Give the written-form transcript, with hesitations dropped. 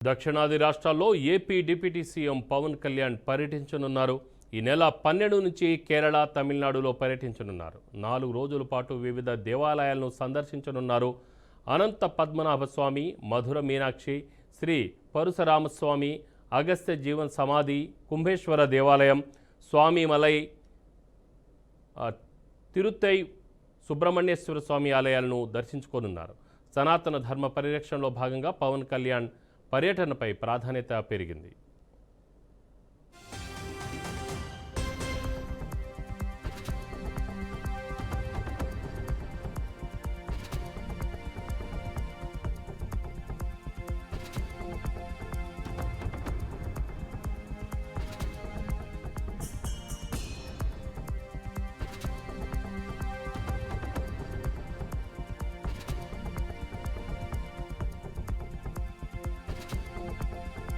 దక్షిణాది రాష్ట్రాల్లో AP deputy CM Pawan Kalyan పర్యటించనున్నారు. ఈ నెల 12 నుంచి కేరళ, తమిళనాడులో పర్యటించనున్నారు. 4 రోజుల పాటు వివిధ దేవాలయాలను సందర్శించనున్నారు. అనంత పద్మనాభస్వామి, మధుర మీనాక్షి, శ్రీ పరశురామస్వామి, అగస్త్య జీవన్ సమాధి, కుంభేశ్వర దేవాలయం, స్వామి మలై, తిరుత్తై సుబ్రహ్మణ్యేశ్వర స్వామి ఆలయాలను దర్శించుకోనున్నారు. సనాతన ధర్మ పరిరక్షణలో భాగంగా పవన్ కళ్యాణ్ పర్యటనపై ప్రాధాన్యత పెరిగింది.